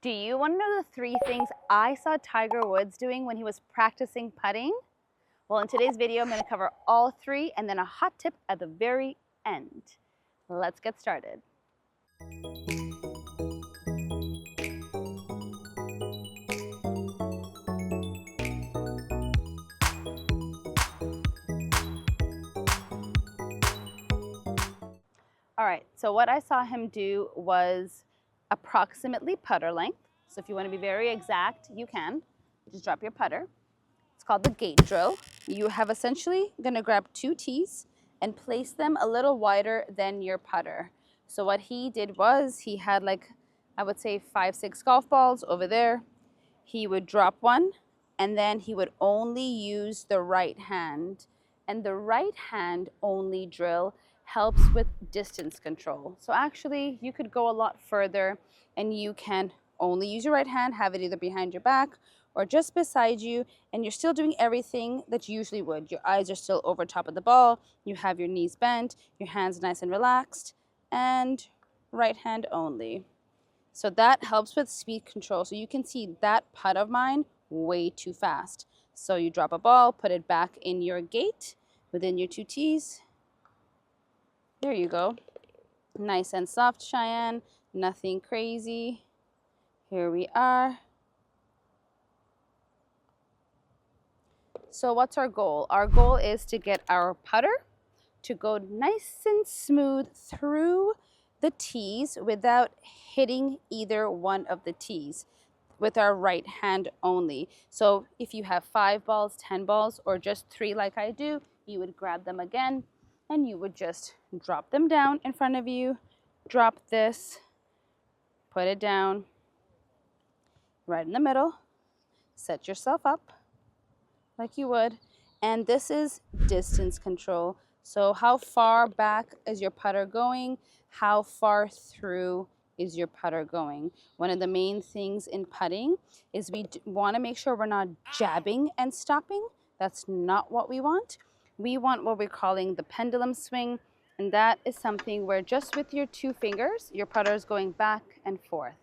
Do you want to know the 3 things I saw Tiger Woods doing when he was practicing putting? Well, in today's video, I'm going to cover all 3 and then a hot tip at the very end. Let's get started. All right, so what I saw him do was approximately putter length. So if you want to be very exact, you can. Just drop your putter. It's called the gate drill. You have essentially going to grab 2 tees and place them a little wider than your putter. So what he did was he had I would say 5, 6 golf balls over there. He would drop one and then he would only use the right hand. And the right hand only drill helps with distance control. So actually you could go a lot further and you can only use your right hand, have it either behind your back or just beside you, and you're still doing everything that you usually would. Your eyes are still over top of the ball, you have your knees bent, your hands nice and relaxed, and right hand only. So that helps with speed control. So you can see that putt of mine way too fast. So you drop a ball, put it back in your gate within your 2 tees. There you go. Nice and soft, Cheyenne. Nothing crazy. Here we are. So what's our goal? Our goal is to get our putter to go nice and smooth through the tees without hitting either one of the tees with our right hand only. So if you have 5 balls, 10 balls, or just 3 like I do, you would grab them again and you would just drop them down in front of you, drop this, put it down right in the middle, set yourself up like you would, and this is distance control. So how far back is your putter going? How far through is your putter going? One of the main things in putting is we want to make sure we're not jabbing and stopping. That's not what we want. We want what we're calling the pendulum swing, and that is something where just with your 2 fingers, your putter is going back and forth.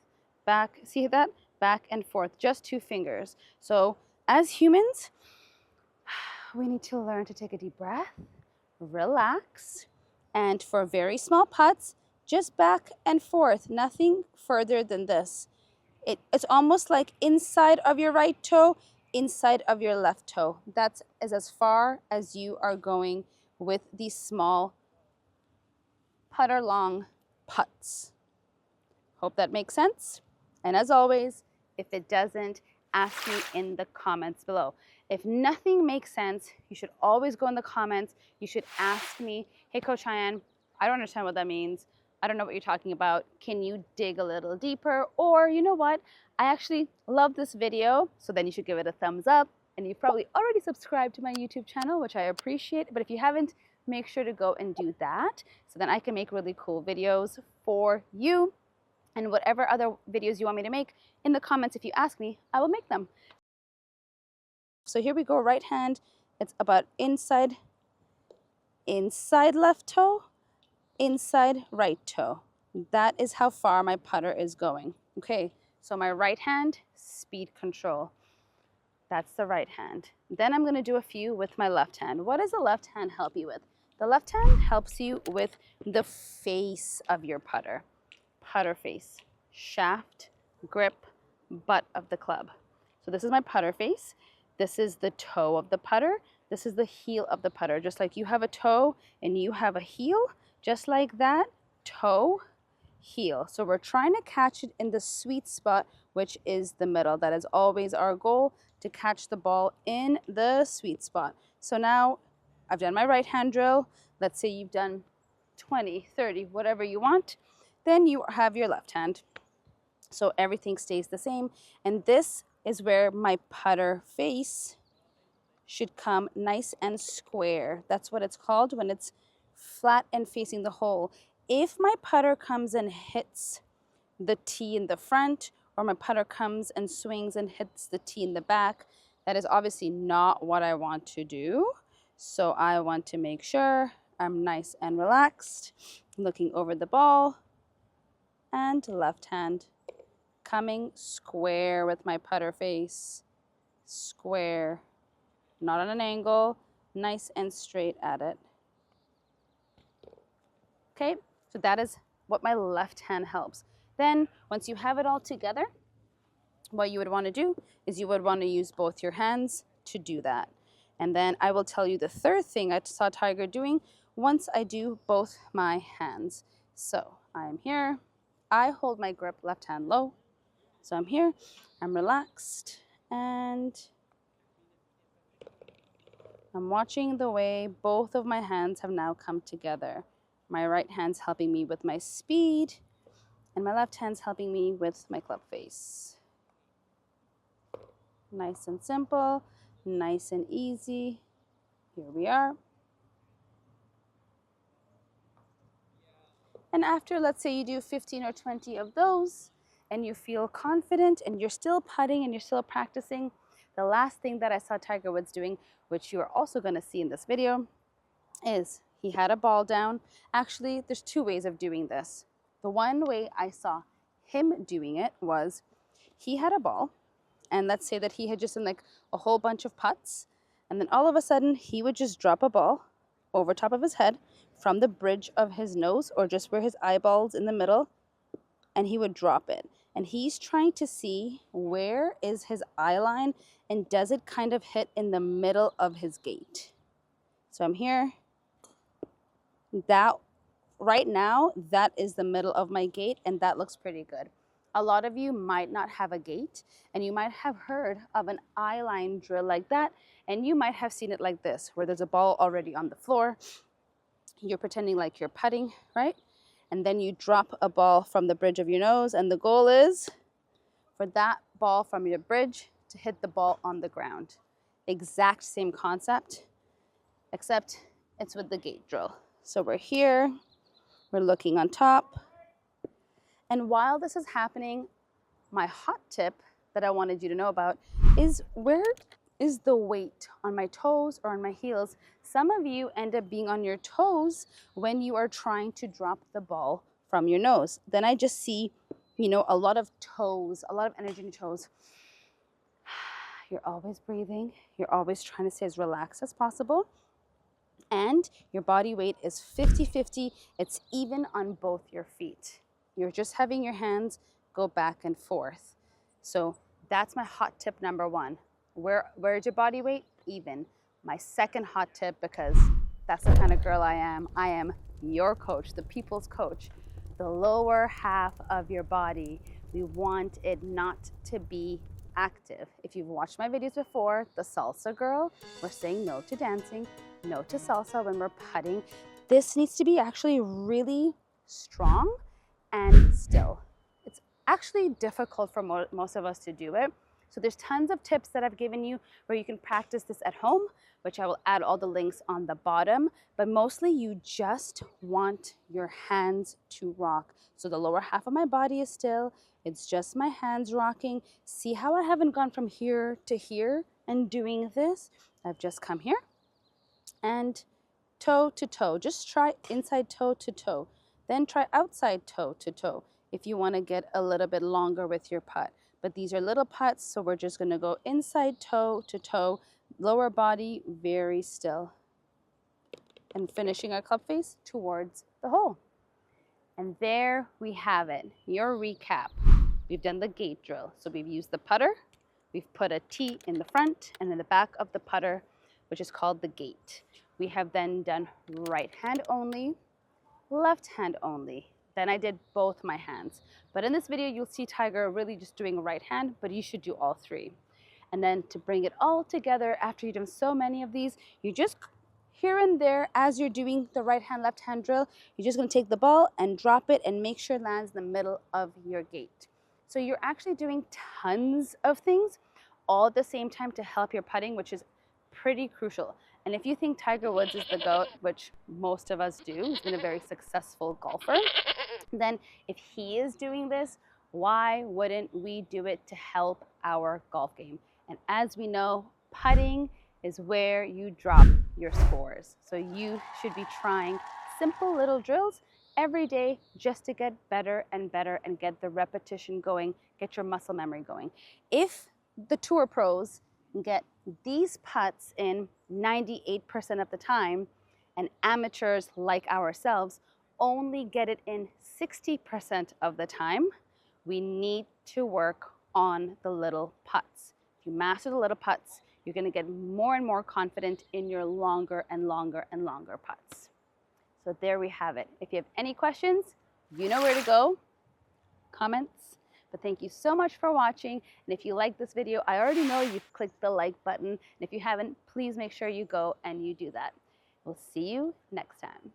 Back, see that? Back and forth, just 2 fingers. So as humans, we need to learn to take a deep breath, relax, and for very small putts, just back and forth, nothing further than this. It's almost like inside of your right toe, inside of your left toe. That is as far as you are going with these small putter long putts. Hope that makes sense. And as always, if it doesn't, ask me in the comments below. If nothing makes sense, you should always go in the comments. You should ask me, hey, Coach Cheyenne, I don't understand what that means. I don't know what you're talking about. Can you dig a little deeper? Or you know what? I actually love this video. So then you should give it a thumbs up. And you've probably already subscribed to my YouTube channel, which I appreciate. But if you haven't, make sure to go and do that. So then I can make really cool videos for you. And whatever other videos you want me to make, in the comments, if you ask me, I will make them. So here we go, right hand. It's about inside left toe, inside right toe. That is how far my putter is going. Okay, so my right hand, speed control. That's the right hand. Then I'm gonna do a few with my left hand. What does the left hand help you with? The left hand helps you with the face of your putter. Putter face, shaft, grip, butt of the club. So this is my putter face. This is the toe of the putter. This is the heel of the putter. Just like you have a toe and you have a heel, just like that, toe, heel. So we're trying to catch it in the sweet spot, which is the middle. That is always our goal, to catch the ball in the sweet spot. So now I've done my right hand drill. Let's say you've done 20, 30, whatever you want. Then you have your left hand. So everything stays the same. And this is where my putter face should come nice and square. That's what it's called when it's flat and facing the hole. If my putter comes and hits the tee in the front, or my putter comes and swings and hits the tee in the back, that is obviously not what I want to do. So I want to make sure I'm nice and relaxed, looking over the ball, and left hand coming square with my putter face. Square, not on an angle, nice and straight at it. Okay, so that is what my left hand helps. Then once you have it all together, what you would want to do is you would want to use both your hands to do that. And then I will tell you the third thing I saw Tiger doing once I do both my hands. So I'm here, I hold my grip left hand low. So I'm here, I'm relaxed, and I'm watching the way both of my hands have now come together. My right hand's helping me with my speed, and my left hand's helping me with my club face. Nice and simple, nice and easy. Here we are. And after, let's say you do 15 or 20 of those, and you feel confident, and you're still putting, and you're still practicing, the last thing that I saw Tiger Woods doing, which you are also going to see in this video, is he had a ball down. Actually, there's two ways of doing this. The one way I saw him doing it was he had a ball, and let's say that he had just done like a whole bunch of putts, and then all of a sudden he would just drop a ball over top of his head from the bridge of his nose, or just where his eyeballs in the middle, and he would drop it. And he's trying to see where is his eye line, and does it kind of hit in the middle of his gait. So I'm here. That right now, that is the middle of my gait, and that looks pretty good. A lot of you might not have a gait, and you might have heard of an eye line drill like that, and you might have seen it like this, where there's a ball already on the floor. You're pretending like you're putting, right? And then you drop a ball from the bridge of your nose, and the goal is for that ball from your bridge to hit the ball on the ground. Exact same concept, except it's with the gate drill. So we're here, we're looking on top. And while this is happening, my hot tip that I wanted you to know about is, where is the weight on my toes or on my heels? Some of you end up being on your toes when you are trying to drop the ball from your nose. Then I just see, you know, a lot of toes, a lot of energy in your toes. You're always breathing. You're always trying to stay as relaxed as possible. And your body weight is 50-50. It's even on both your feet. You're just having your hands go back and forth. So that's my hot tip number one. Where's your body weight? Even. My second hot tip, because that's the kind of girl I am your coach, the people's coach. The lower half of your body, we want it not to be active. If you've watched my videos before, the salsa girl, we're saying no to dancing, no to salsa when we're putting. This needs to be actually really strong and still. It's actually difficult for most of us to do it. So there's tons of tips that I've given you where you can practice this at home, which I will add all the links on the bottom, but mostly you just want your hands to rock. So the lower half of my body is still, it's just my hands rocking. See how I haven't gone from here to here and doing this? I've just come here and toe to toe. Just try inside toe to toe. Then try outside toe to toe if you want to get a little bit longer with your putt. But these are little putts, so we're just going to go inside toe to toe, lower body very still. And finishing our club face towards the hole. And there we have it, your recap. We've done the gate drill. So we've used the putter, we've put a T in the front and in the back of the putter, which is called the gate. We have then done right hand only, left hand only. Then I did both my hands. But in this video, you'll see Tiger really just doing right hand, but you should do all three. And then to bring it all together, after you've done so many of these, you just here and there, as you're doing the right hand, left hand drill, you're just gonna take the ball and drop it and make sure it lands in the middle of your gate. So you're actually doing tons of things all at the same time to help your putting, which is pretty crucial. And if you think Tiger Woods is the GOAT, which most of us do, he's been a very successful golfer, then if he is doing this, why wouldn't we do it to help our golf game? And as we know, putting is where you drop your scores. So you should be trying simple little drills every day just to get better and better and get the repetition going, get your muscle memory going. If the tour pros get these putts in 98% of the time, and amateurs like ourselves only get it in 60% of the time, we need to work on the little putts. If you master the little putts, you're going to get more and more confident in your longer and longer and longer putts. So there we have it. If you have any questions, you know where to go. Comments. But thank you so much for watching. And if you like this video, I already know you've clicked the like button. And if you haven't, please make sure you go and you do that. We'll see you next time.